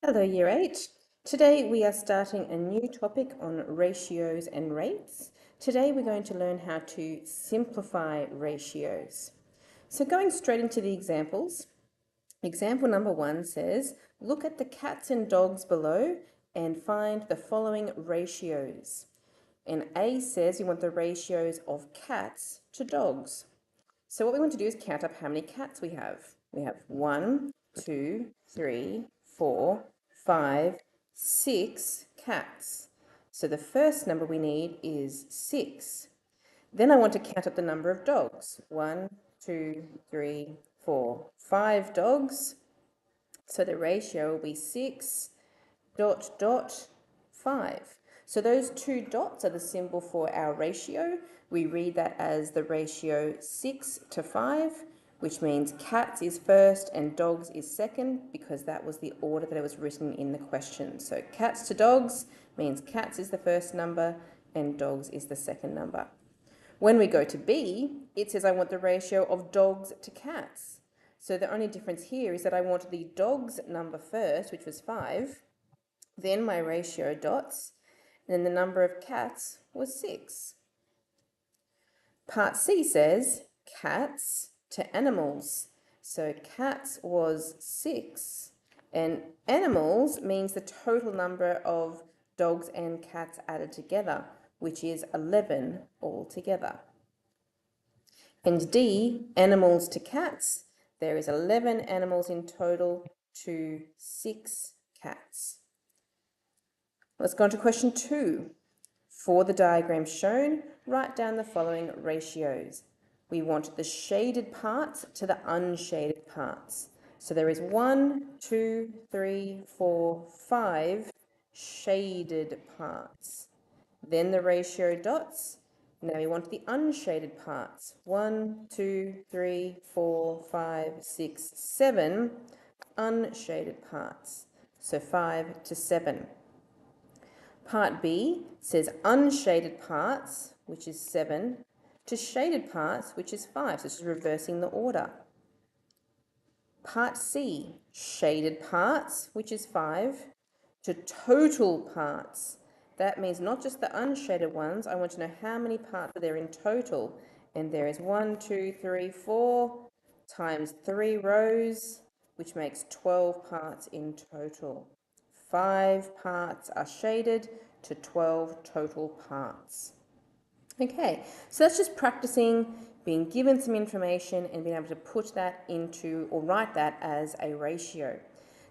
Hello, Year 8. Today we are starting a new topic on ratios and rates. Today we're going to learn how to simplify ratios. So going straight into the examples, example number 1 says, look at the cats and dogs below and find the following ratios. And A says you want the ratios of cats to dogs. So what we want to do is count up how many cats we have. We have 1, 2, 3, 4, 5, 6 cats. So the first number we need is 6. Then I want to count up the number of dogs. 1, 2, 3, 4, 5 dogs. So the ratio will be 6 dot dot 5. So those two dots are the symbol for our ratio. We read that as the ratio 6 to 5, which means cats is first and dogs is second, because that was the order that it was written in the question. So cats to dogs means cats is the first number and dogs is the second number. When we go to B, it says I want the ratio of dogs to cats. So the only difference here is that I want the dogs number first, which was 5, then my ratio dots, and then the number of cats was 6. Part C says cats to animals. So cats was 6, and animals means the total number of dogs and cats added together, which is 11 altogether. And D, animals to cats, there is 11 animals in total to 6 cats. Let's go on to question 2. For the diagram shown, write down the following ratios. We want the shaded parts to the unshaded parts. So there is 1, 2, 3, 4, 5 shaded parts. Then the ratio dots. Now we want the unshaded parts. 1, 2, 3, 4, 5, 6, 7 unshaded parts. So 5 to 7. Part B says unshaded parts, which is 7, to shaded parts, which is 5. So this is reversing the order. Part C, shaded parts, which is 5, to total parts. That means not just the unshaded ones. I want to know how many parts are there in total. And there is 1, 2, 3, 4 times 3 rows, which makes 12 parts in total. 5 parts are shaded to 12 total parts. Okay, so that's just practicing being given some information and being able to put that into or write that as a ratio.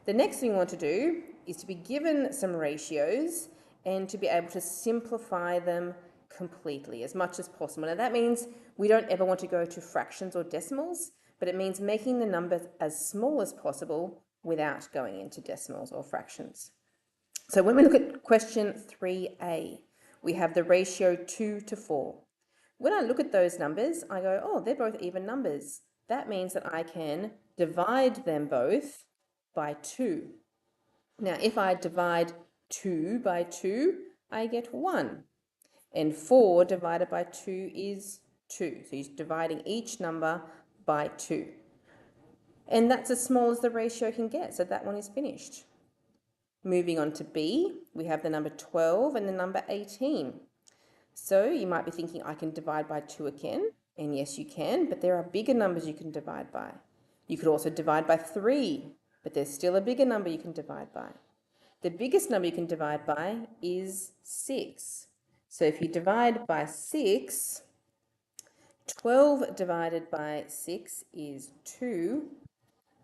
The next thing we want to do is to be given some ratios and to be able to simplify them completely as much as possible. Now that means we don't ever want to go to fractions or decimals, but it means making the numbers as small as possible without going into decimals or fractions. So when we look at question 3A, we have the ratio 2 to 4. When I look at those numbers, I go, oh, they're both even numbers. That means that I can divide them both by 2. Now, if I divide 2 by 2, I get 1. And 4 divided by 2 is 2. So you're dividing each number by 2. And that's as small as the ratio can get, so that one is finished. Moving on to B, we have the number 12 and the number 18. So you might be thinking, I can divide by 2 again. And yes, you can, but there are bigger numbers you can divide by. You could also divide by 3, but there's still a bigger number you can divide by. The biggest number you can divide by is 6. So if you divide by 6, 12 divided by 6 is 2,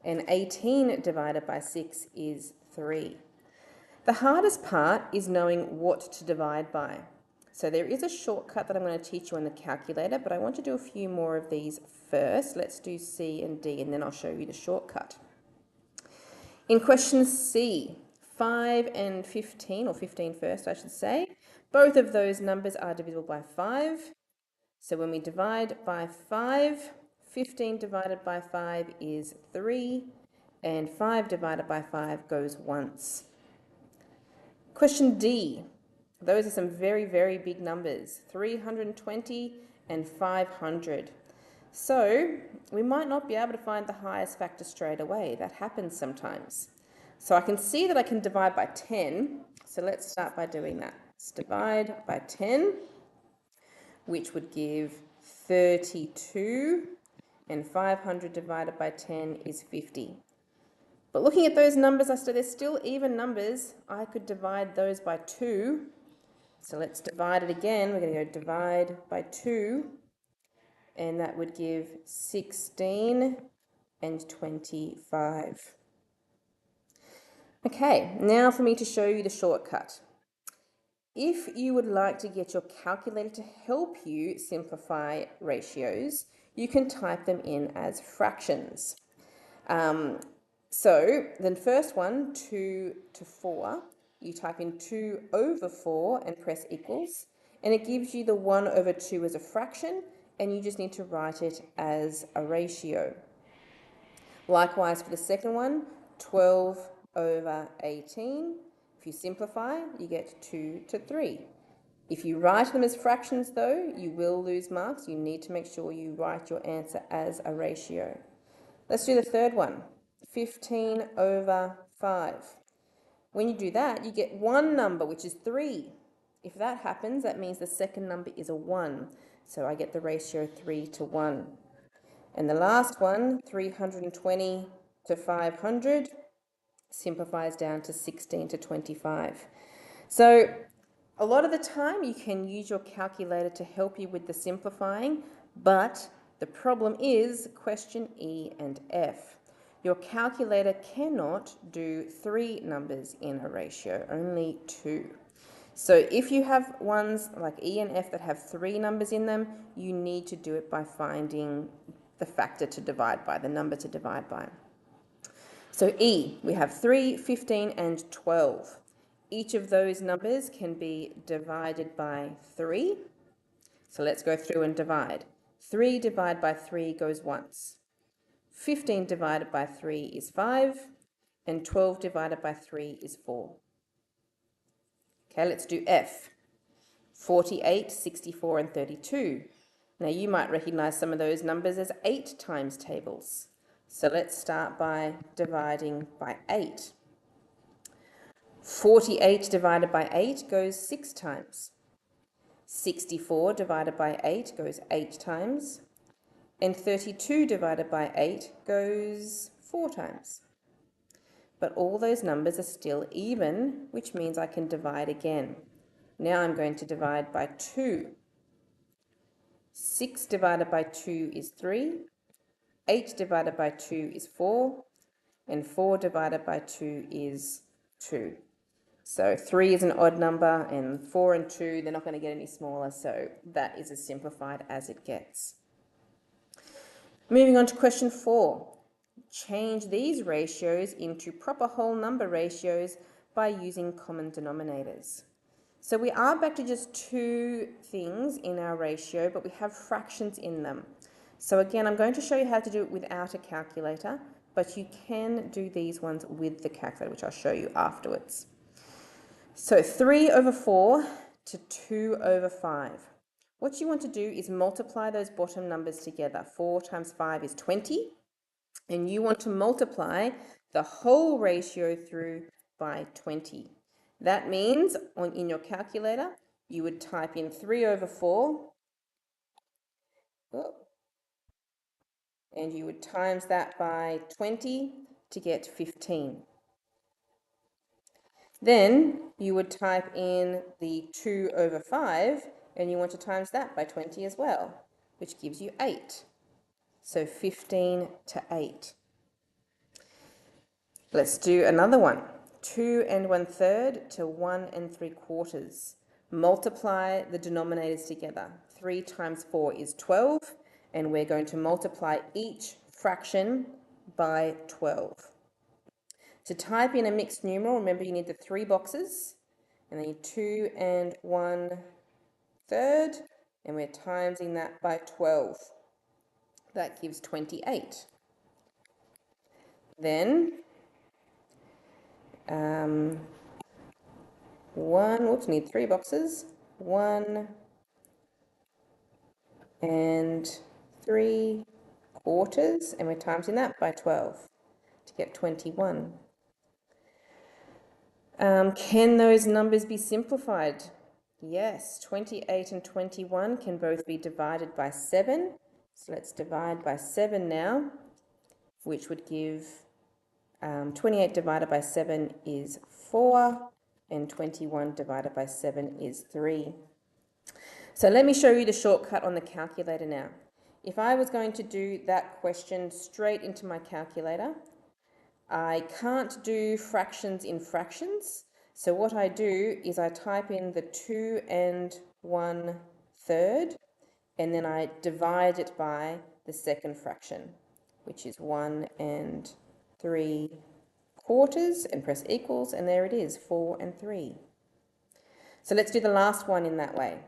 and 18 divided by 6 is 3. The hardest part is knowing what to divide by. So there is a shortcut that I'm going to teach you on the calculator, but I want to do a few more of these first. Let's do C and D, and then I'll show you the shortcut. In question C, 5 and 15, or 15 first, I should say, both of those numbers are divisible by 5. So when we divide by 5, 15 divided by 5 is 3, and 5 divided by 5 goes once. Question D. Those are some very, very big numbers, 320 and 500. So we might not be able to find the highest factor straight away. That happens sometimes. So I can see that I can divide by 10. So let's start by doing that. Let's divide by 10, which would give 32, and 500 divided by 10 is 50. But looking at those numbers, I said there's still even numbers. I could divide those by 2. So let's divide it again. We're going to go divide by 2, and that would give 16 and 25. Okay, now for me to show you the shortcut. If you would like to get your calculator to help you simplify ratios, you can type them in as fractions. So the first one, 2 to 4, you type in 2 over 4 and press equals, and it gives you the 1 over 2 as a fraction, and you just need to write it as a ratio. Likewise for the second one, 12 over 18. If you simplify, you get 2 to 3. If you write them as fractions though, you will lose marks. You need to make sure you write your answer as a ratio. Let's do the third one, 15 over 5. When you do that, you get one number, which is 3. If that happens, that means the second number is a 1. So I get the ratio 3 to 1. And the last one, 320 to 500, simplifies down to 16 to 25. So a lot of the time you can use your calculator to help you with the simplifying, but the problem is question E and F. Your calculator cannot do 3 numbers in a ratio, only 2. So if you have ones like E and F that have 3 numbers in them, you need to do it by finding the factor to divide by, the number to divide by. So E, we have 3, 15, and 12. Each of those numbers can be divided by 3. So let's go through and divide. 3 divided by 3 goes once. 15 divided by 3 is 5, and 12 divided by 3 is 4. Okay, let's do F. 48, 64, and 32. Now you might recognize some of those numbers as 8 times tables. So let's start by dividing by 8. 48 divided by 8 goes 6 times. 64 divided by 8 goes 8 times. And 32 divided by 8 goes 4 times. But all those numbers are still even, which means I can divide again. Now I'm going to divide by 2. 6 divided by 2 is 3. 8 divided by 2 is 4. And 4 divided by 2 is 2. So 3 is an odd number, and 4 and 2, they're not going to get any smaller, so that is as simplified as it gets. Moving on to question 4. Change these ratios into proper whole number ratios by using common denominators. So we are back to just 2 things in our ratio, but we have fractions in them. So again, I'm going to show you how to do it without a calculator, but you can do these ones with the calculator, which I'll show you afterwards. So 3 over 4 to 2 over 5. What you want to do is multiply those bottom numbers together. 4 times 5 is 20. And you want to multiply the whole ratio through by 20. That means in your calculator, you would type in 3 over 4. And you would times that by 20 to get 15. Then you would type in the 2 over 5, and you want to times that by 20 as well, which gives you 8. So 15 to 8. Let's do another one. 2 and 1/3 to 1 3/4. Multiply the denominators together. 3 times 4 is 12, and we're going to multiply each fraction by 12. To type in a mixed numeral, remember you need the 3 boxes, and then 2 and 1/3, and we're timesing that by 12. That gives 28. Then need 3 boxes, 1 3/4, and we're timesing that by 12 to get 21. Can those numbers be simplified? Yes, 28 and 21 can both be divided by 7. So let's divide by 7 now, which would give 28 divided by 7 is 4, and 21 divided by 7 is 3. So let me show you the shortcut on the calculator now. If I was going to do that question straight into my calculator, I can't do fractions in fractions. So what I do is I type in the 2 and 1/3, and then I divide it by the second fraction, which is 1 and 3/4, and press equals, and there it is, 4 and 3. So let's do the last one in that way.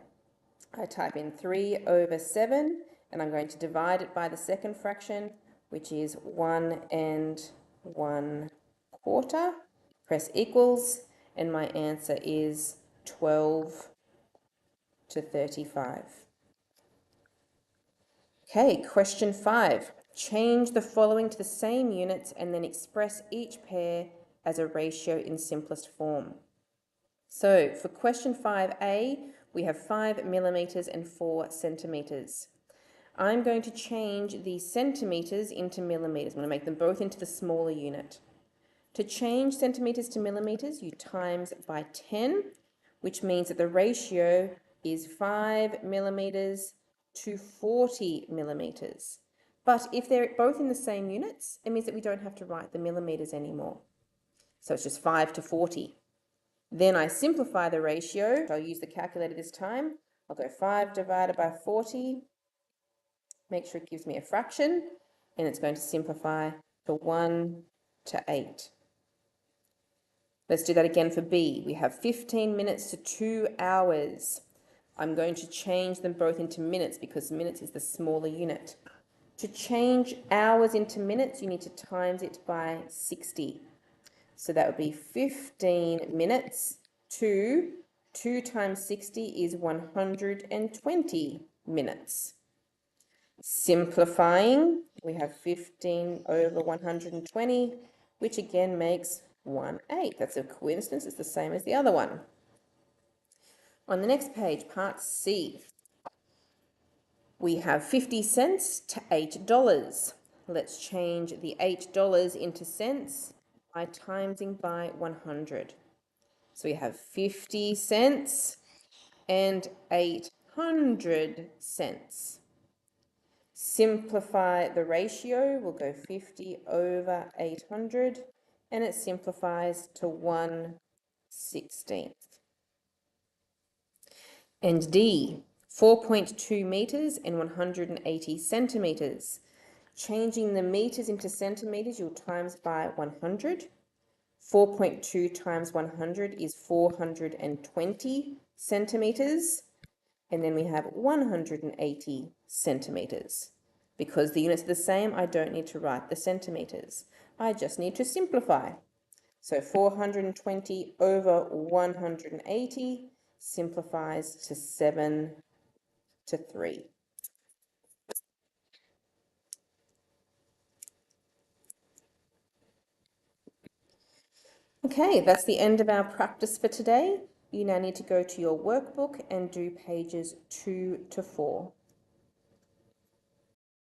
I type in 3/7, and I'm going to divide it by the second fraction, which is 1 and 1/4. Press equals, and my answer is 12/35. Okay, question 5. Change the following to the same units and then express each pair as a ratio in simplest form. So for question 5A, we have 5 millimeters and 4 centimeters. I'm going to change the centimeters into millimeters. I'm going to make them both into the smaller unit. To change centimeters to millimeters, you times by 10, which means that the ratio is 5 millimeters to 40 millimeters. But if they're both in the same units, it means that we don't have to write the millimeters anymore. So it's just 5 to 40. Then I simplify the ratio. I'll use the calculator this time. I'll go 5 divided by 40. Make sure it gives me a fraction, and it's going to simplify to 1 to 8. Let's do that again for B. We have 15 minutes to 2 hours. I'm going to change them both into minutes because minutes is the smaller unit. To change hours into minutes, you need to times it by 60. So that would be 15 minutes to 2 times 60 is 120 minutes. Simplifying, we have 15 over 120, which again makes 1/8. That's a coincidence, it's the same as the other one. On the next page, part C, we have 50 cents to $8. Let's change the $8 into cents by timesing by 100. So we have 50 cents and 800 cents. Simplify the ratio, we'll go 50 over 800, and it simplifies to 1/16. And D, 4.2 meters and 180 centimeters. Changing the meters into centimeters, you'll times by 100. 4.2 times 100 is 420 centimeters. And then we have 180 centimeters. Because the units are the same, I don't need to write the centimeters. I just need to simplify. So 420 over 180 simplifies to 7 to 3. Okay, that's the end of our practice for today. You now need to go to your workbook and do pages 2 to 4.